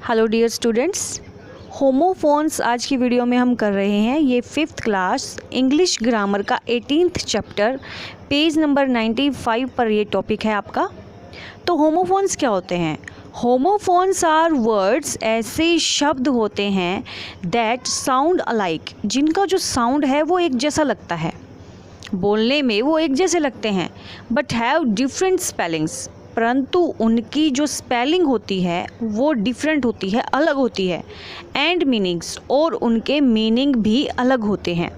Hello dear students, homophones आज की video में हम कर रहे हैं। ये 5th क्लास इंग्लिश ग्रामर का 18th चैप्टर पेज नंबर 95 पर ये टॉपिक है आपका। तो होमोफोन्स क्या होते हैं? होमोफोन्स आर वर्ड्स, ऐसे शब्द होते हैं दैट साउंड अलाइक, जिनका जो साउंड है वो एक जैसा लगता है, बोलने में वो एक जैसे लगते हैं, बट हैव डिफरेंट स्पेलिंग्स, परंतु उनकी जो स्पेलिंग होती है वो डिफरेंट होती है, अलग होती है, एंड मीनिंग्स, और उनके मीनिंग भी अलग होते हैं।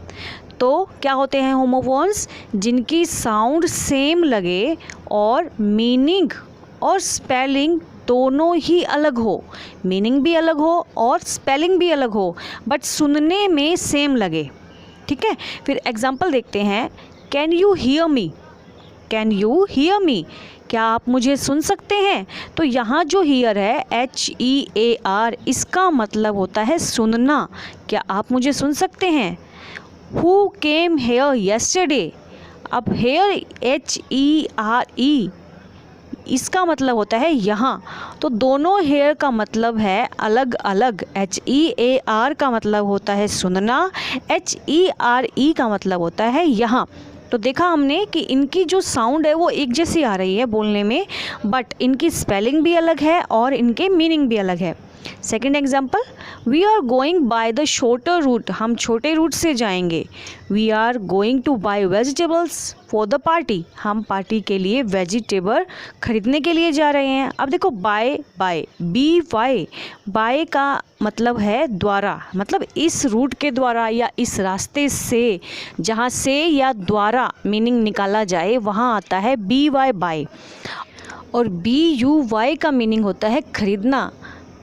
तो क्या होते हैं होमोफोन्स? जिनकी साउंड सेम लगे और मीनिंग और स्पेलिंग दोनों ही अलग हो, मीनिंग भी अलग हो और स्पेलिंग भी अलग हो, बट सुनने में सेम लगे। ठीक है, फिर एग्जाम्पल देखते हैं। Can you hear me? Can you hear me? क्या आप मुझे सुन सकते हैं? तो यहाँ जो हियर है HEAR, इसका मतलब होता है सुनना। क्या आप मुझे सुन सकते हैं? Who came here yesterday? अब हेयर HERE, इसका मतलब होता है यहाँ। तो दोनों हेयर का मतलब है अलग अलग। HEAR का मतलब होता है सुनना, HERE का मतलब होता है यहाँ। तो देखा हमने कि इनकी जो साउंड है वो एक जैसी आ रही है बोलने में, बट इनकी स्पेलिंग भी अलग है और इनके मीनिंग भी अलग है। Second example, we are going by the shorter route, हम छोटे रूट से जाएंगे। We are going to buy vegetables for the party, हम पार्टी के लिए वेजिटेबल खरीदने के लिए जा रहे हैं। अब देखो बाय, बाय, BY, बाय का मतलब है द्वारा, मतलब इस रूट के द्वारा या इस रास्ते से, जहाँ से या द्वारा मीनिंग निकाला जाए वहाँ आता है BY, बाय। और BUY का मीनिंग होता है खरीदना।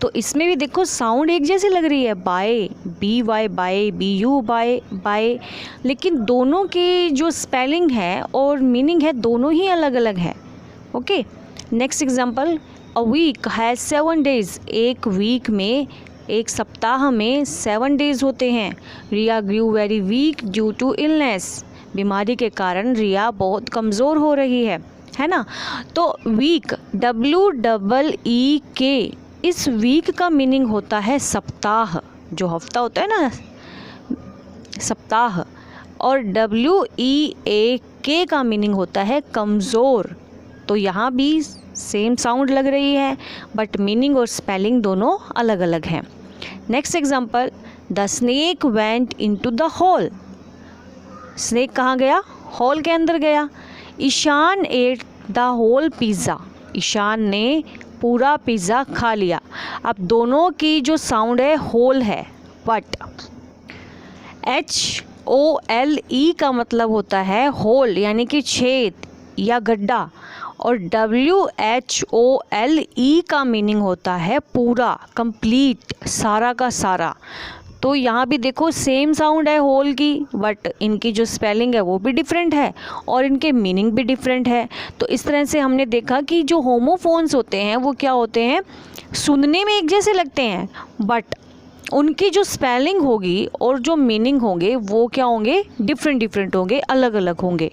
तो इसमें भी देखो साउंड एक जैसी लग रही है, by, BY by, BU buy, bye, लेकिन दोनों की जो स्पेलिंग है और मीनिंग है दोनों ही अलग अलग है। Okay, next example, a week has 7 days, एक वीक में, एक सप्ताह में 7 डेज होते हैं। Riya grew very weak due to illness, बीमारी के कारण रिया बहुत कमज़ोर हो रही है ना। तो वीक, WEEK, इस वीक का मीनिंग होता है सप्ताह, जो हफ्ता होता है ना, सप्ताह। और WEAK का मीनिंग होता है कमज़ोर। तो यहाँ भी सेम साउंड लग रही है, बट मीनिंग और स्पेलिंग दोनों अलग अलग हैं। Next example, the snake went into the hole, snake कहाँ गया? हॉल के अंदर गया। Ishaan ate the whole pizza, Ishaan ने पूरा पिज़्ज़ा खा लिया। अब दोनों की जो साउंड है होल है, बट HOLE का मतलब होता है होल, यानी कि छेद या गड्ढा, और WHOLE का मीनिंग होता है पूरा, कंप्लीट, सारा का सारा। तो यहाँ भी देखो सेम साउंड है होल की, बट इनकी जो स्पेलिंग है वो भी डिफरेंट है और इनके मीनिंग भी डिफरेंट है। तो इस तरह से हमने देखा कि जो होमोफोन्स होते हैं वो क्या होते हैं, सुनने में एक जैसे लगते हैं, बट उनकी जो स्पेलिंग होगी और जो मीनिंग होंगे वो क्या होंगे, डिफरेंट डिफरेंट होंगे, अलग अलग होंगे।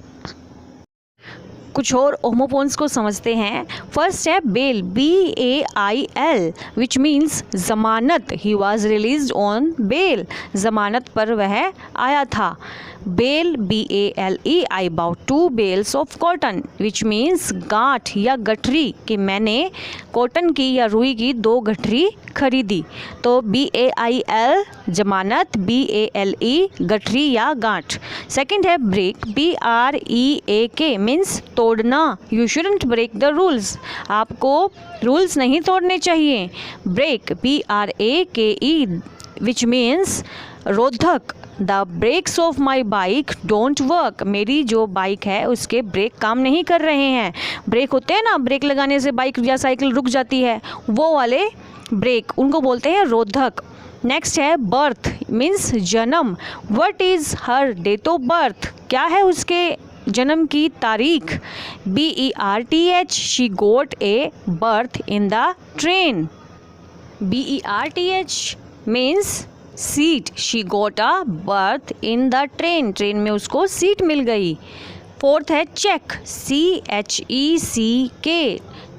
कुछ और होमोफोन्स को समझते हैं। फर्स्ट है बेल, BAIL, विच मीन्स जमानत। He was release on bail, जमानत पर वह आया था। Bail, BALE, I bought 2 bales of cotton, which means गांठ या गठरी, कि मैंने कॉटन की या रुई की 2 गठरी खरीदी। तो BAIL जमानत, BALE गठरी या गांठ। सेकंड है ब्रेक, BREAK, मीन्स तोड़ना। You shouldn't break the rules, आपको रूल्स नहीं तोड़ने चाहिए। ब्रेक, BRAKE, विच मीन्स रोधक। The brakes of my bike don't work, मेरी जो बाइक है उसके ब्रेक काम नहीं कर रहे हैं। ब्रेक होते हैं ना, ब्रेक लगाने से बाइक या साइकिल रुक जाती है, वो वाले ब्रेक, उनको बोलते हैं रोधक। नेक्स्ट है बर्थ, मीन्स जन्म। What is her date of birth, क्या है उसके जन्म की तारीख। BERTH, she got a berth in the train. BERTH means seat, she got a berth in the train, train में उसको सीट मिल गई। फोर्थ है चेक, CHECK,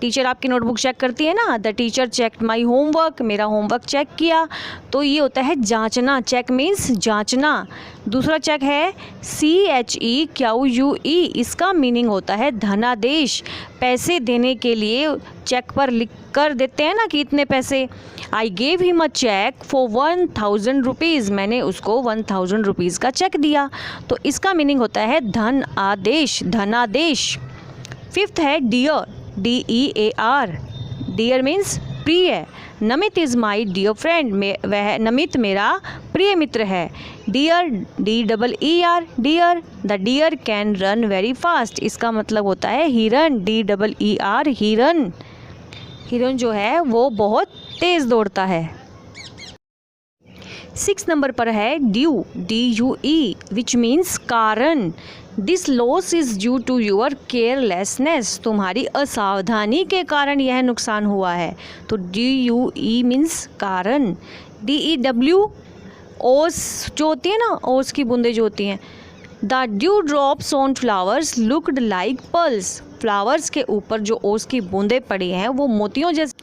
टीचर आपकी नोटबुक चेक करती है ना, the teacher check my homework, मेरा होमवर्क चेक किया, तो ये होता है जांचना, चेक मीन्स जांचना। दूसरा चेक है CHEQUE, इसका मीनिंग होता है धनादेश, पैसे देने के लिए चेक पर लिख कर देते हैं ना कि इतने पैसे। I gave him a cheque for 1000 rupees, मैंने उसको 1000 रुपीज़ का चेक दिया, तो इसका मीनिंग होता है धन आदेश, धनादेश। फिफ्थ है डियर, DEAR, डियर मीन्स प्रिय। Namit is my dear friend, वह नमित मेरा प्रिय मित्र है। Deer DEER, deer, the deer can run very fast, इसका मतलब होता है हिरन, DEER, हिरन। हिरन जो है वो बहुत तेज़ दौड़ता है। 6 नंबर पर है ड्यू, DUE, विच मीन्स कारण। This loss is due to your carelessness, तुम्हारी असावधानी के कारण यह नुकसान हुआ है, तो DUE मीन्स कारण। DEW, ओस जो होती है ना, ओस की बूंदें जो होती हैं। The due drops on flowers looked like pearls, flowers के ऊपर जो ओस की बूंदें पड़ी हैं वो मोतियों जैसे।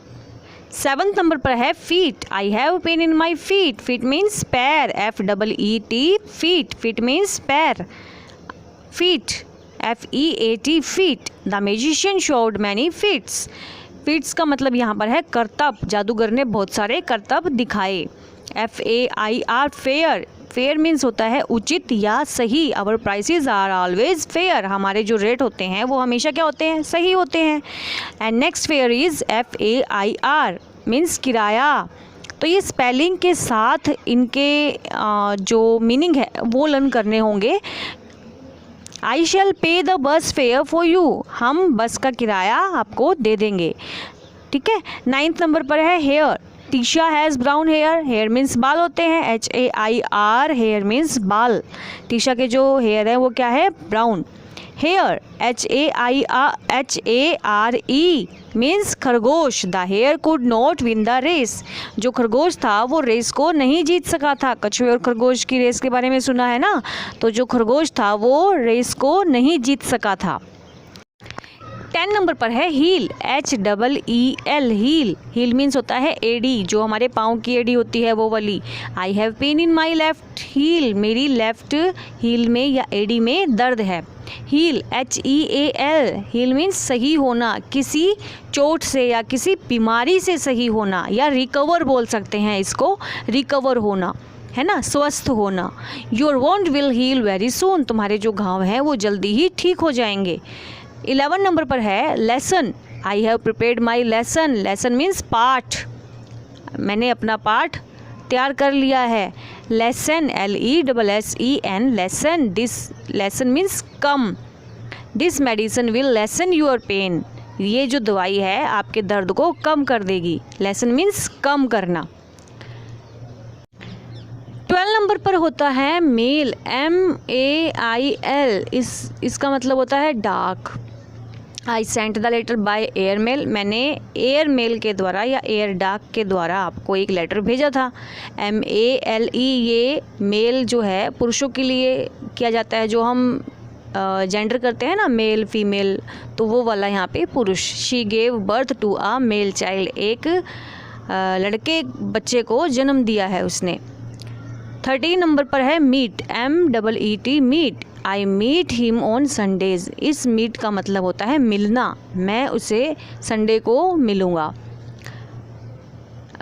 7th नंबर पर है feet, I have pain in my feet, feet means पैर, FEET, फीट, फीट मीन्स पैर। Feat, FEAT, feat. The magician showed many feats, feats का मतलब यहाँ पर है करतब, जादूगर ने बहुत सारे करतब दिखाए। FAIR, फेयर, फेयर मीन्स होता है उचित या सही। Our prices are always fair, हमारे जो रेट होते हैं वो हमेशा क्या होते हैं, सही होते हैं। And next fair is FAIR means किराया। तो ये स्पेलिंग के साथ इनके जो मीनिंग है वो लर्न करने होंगे। आई शैल पे the bus fair for you, हम बस का किराया आपको दे देंगे, ठीक है। 9th नंबर पर है hair, Tisha has brown hair, hair means बाल होते हैं, HAIR, हेयर मीन्स बाल। टीशा के जो हेयर है वो क्या है, ब्राउन। हेयर, HARE मीन्स खरगोश। The hare could not win the race, जो खरगोश था वो रेस को नहीं जीत सका था। कछुए और खरगोश की रेस के बारे में सुना है ना, तो जो खरगोश था वो रेस को नहीं जीत सका था। 10 नंबर पर है heel, HEEL, heel, heel means होता है एड़ी, जो हमारे पाँव की एड़ी होती है वो वाली। I have pain in my left heel, मेरी लेफ्ट हील में या एड़ी में दर्द है। हील, HEAL, हील मीन्स सही होना, किसी चोट से या किसी बीमारी से सही होना, या रिकवर बोल सकते हैं इसको, रिकवर होना है ना, स्वस्थ होना। Your wound will heal very soon, तुम्हारे जो घाव हैं वो जल्दी ही ठीक हो जाएंगे। 11 नंबर पर है lesson, I have prepared my lesson, lesson means पाठ, मैंने अपना पाठ तैयार कर लिया है। Lesson, LESSEN, lessen, this lessen means कम। This medicine will lessen your pain, ये जो दवाई है आपके दर्द को कम कर देगी। लेसन मीन्स कम करना। 12 नंबर पर होता है मेल, MAIL, इसका मतलब होता है डाक। I sent the letter by air mail, मैंने एयर मेल के द्वारा या एयर डाक के द्वारा आपको एक लेटर भेजा था। MALE, ये मेल जो है पुरुषों के लिए किया जाता है, जो हम जेंडर करते हैं ना, मेल फीमेल, तो वो वाला यहाँ पे पुरुष। She gave birth to a male child, एक लड़के बच्चे को जन्म दिया है उसने। 13 नंबर पर है meet, MEET, meet. I meet him on Sundays, इस मीट का मतलब होता है मिलना, मैं उसे संडे को मिलूँगा।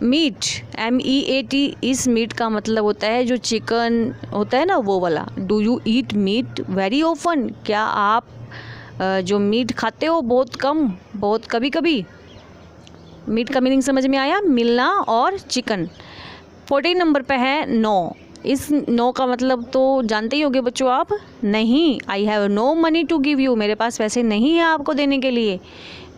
मीट, MEAT, इस मीट का मतलब होता है जो चिकन होता है ना वो वाला। Do you eat meat very often, क्या आप जो मीट खाते हो बहुत कम, बहुत कभी कभी। मीट का मीनिंग समझ में आया, मिलना और चिकन। 14 नंबर पे है नो, इस नो का मतलब तो जानते ही होंगे बच्चों आप, नहीं। I have no money to give you, मेरे पास पैसे नहीं है आपको देने के लिए।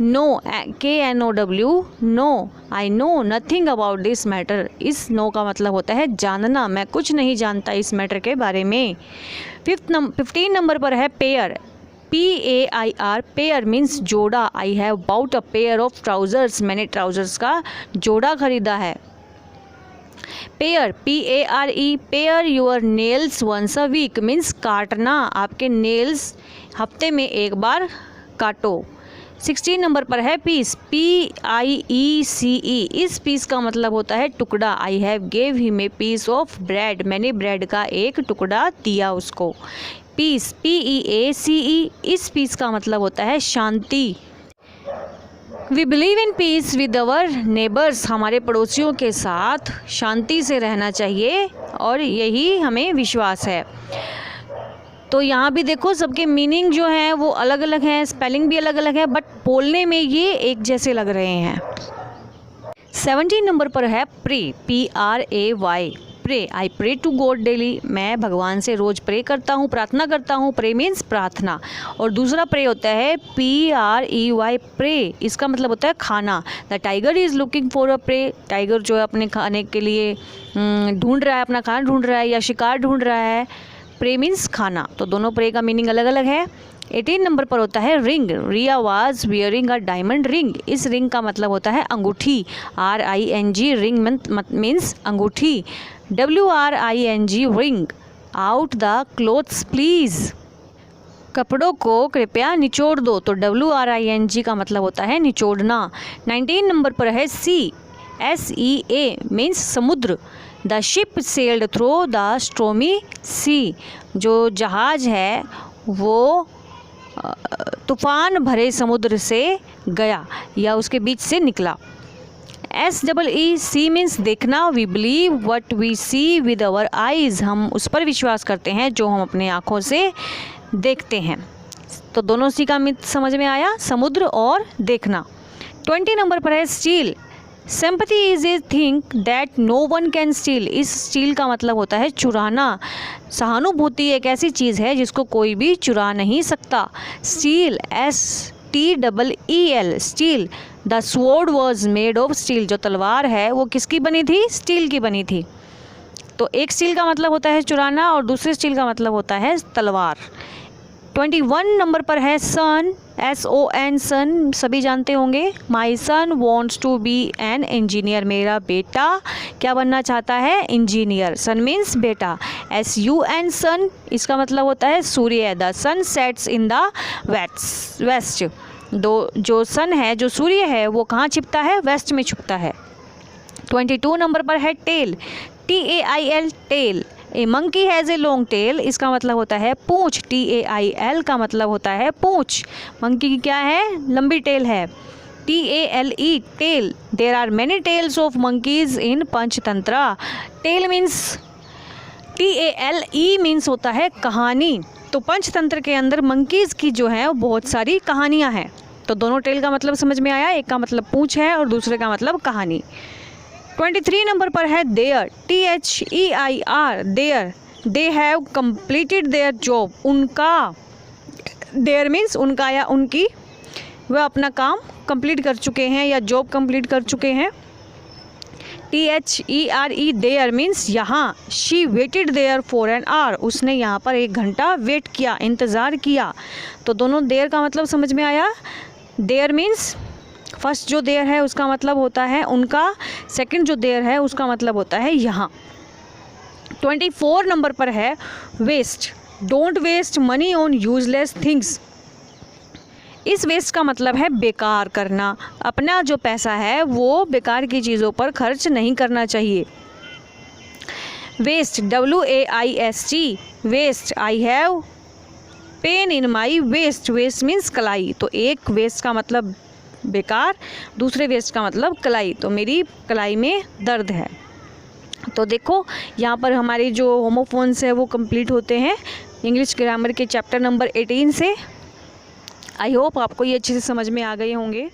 No, KNOW, know. I know nothing about this matter, इस नो का मतलब होता है जानना, मैं कुछ नहीं जानता इस मैटर के बारे में। 15 नंबर पर है पेयर, PAIR, पेयर मीन्स जोड़ा। I have bought a pair of trousers, मैंने ट्राउजर्स का जोड़ा खरीदा है। Pair, PARE, pare your nails once a week means काटना, आपके नेल्स हफ्ते में एक बार काटो। 16 नंबर पर है पीस, PIECE। इस पीस का मतलब होता है टुकड़ा। I have gave him a piece of bread, मैंने ब्रेड का एक टुकड़ा दिया उसको। Piece, PEACE। इस पीस का मतलब होता है शांति। We believe in peace with our neighbours, हमारे पड़ोसियों के साथ शांति से रहना चाहिए और यही हमें विश्वास है। तो यहाँ भी देखो सबके मीनिंग जो हैं वो अलग अलग हैं, स्पेलिंग भी अलग अलग है, बट बोलने में ये एक जैसे लग रहे हैं। 17 नंबर पर है pray, PRAY। Pray, I pray to God daily, मैं भगवान से रोज़ प्रे करता हूँ, प्रार्थना करता हूँ। प्रे मीन्स प्रार्थना। और दूसरा प्रे होता है PREY, प्रे। इसका मतलब होता है खाना। The tiger is looking for a prey, tiger जो है अपने खाने के लिए ढूंढ रहा है, अपना खाना ढूंढ रहा है या शिकार ढूंढ रहा है। प्रे मीन्स खाना। तो दोनों प्रे का मीनिंग अलग अलग है। 18 नंबर पर होता है ring, Riya was wearing a diamond ring. इस रिंग का मतलब होता है अंगूठी, RING। रिंग मीन्स अंगूठी, WRING, wring. Out the clothes please, कपड़ों को कृपया निचोड़ दो, तो WRING का मतलब होता है निचोड़ना। 19 नंबर पर है सी, SEA मीन्स समुद्र। The ship sailed through the stormy sea, जो जहाज है वो तूफान भरे समुद्र से गया या उसके बीच से निकला। SEEC मीन्स देखना। We believe what we see with our eyes, हम उस पर विश्वास करते हैं जो हम अपने आँखों से देखते हैं। तो दोनों सी का मीनिंग समझ में आया, समुद्र और देखना। 20 नंबर पर है steal, sympathy is a thing that no one can steal. इस स्टील का मतलब होता है चुराना। सहानुभूति एक ऐसी चीज़ है जिसको कोई भी चुरा नहीं सकता। Steel, STEEL, steel. The sword was made of steel, जो तलवार है वो किसकी बनी थी? स्टील की बनी थी। तो एक स्टील का मतलब होता है चुराना और दूसरे स्टील का मतलब होता है तलवार। 21 नंबर पर है सन, SON, सन सभी जानते होंगे। My son wants to be an engineer, मेरा बेटा क्या बनना चाहता है? इंजीनियर। सन मीन्स बेटा। SUN, सन, इसका मतलब होता है सूर्य। The sun sets in the west, जो सन है, जो सूर्य है, वो कहाँ छिपता है? वेस्ट में छिपता है। 22 नंबर पर है tail, TAIL, tail. A monkey has a long tail, इसका मतलब होता है पूँछ। TAIL का मतलब होता है पूँछ। मंकी की क्या है? लंबी टेल है। TALE, tale. There are many tales of monkeys in Panchatantra. Tale means, TALE means होता है कहानी। तो पंचतंत्र के अंदर मंकीज़ की जो है बहुत सारी कहानियाँ हैं। तो दोनों टेल का मतलब समझ में आया, एक का मतलब पूँछ है और दूसरे का मतलब कहानी। 23 नंबर पर है their, THEIR, their. They have completed their job, उनका, देयर मीन्स उनका या उनकी, वह अपना काम कंप्लीट कर चुके हैं या जॉब कंप्लीट कर चुके हैं। THERE, देयर मीन्स यहाँ। She waited there for an hour, उसने यहाँ पर 1 घंटा वेट किया, इंतज़ार किया। तो दोनों देयर का मतलब समझ में आया। देयर मीन्स फर्स्ट जो देयर है उसका मतलब होता है उनका, सेकंड जो देयर है उसका मतलब होता है यहाँ। 24 नंबर पर है waste, don't waste money on useless things. इस वेस्ट का मतलब है बेकार करना। अपना जो पैसा है वो बेकार की चीज़ों पर खर्च नहीं करना चाहिए। Waist, WAIST, waist. I have pain in my waist, waist means कलाई। तो एक वेस्ट का मतलब बेकार, दूसरे वेस्ट का मतलब कलाई। तो मेरी कलाई में दर्द है। तो देखो यहाँ पर हमारे जो होमोफोन्स है वो कंप्लीट होते हैं इंग्लिश ग्रामर के चैप्टर नंबर 18 से। आई होप आपको ये अच्छे से समझ में आ गए होंगे।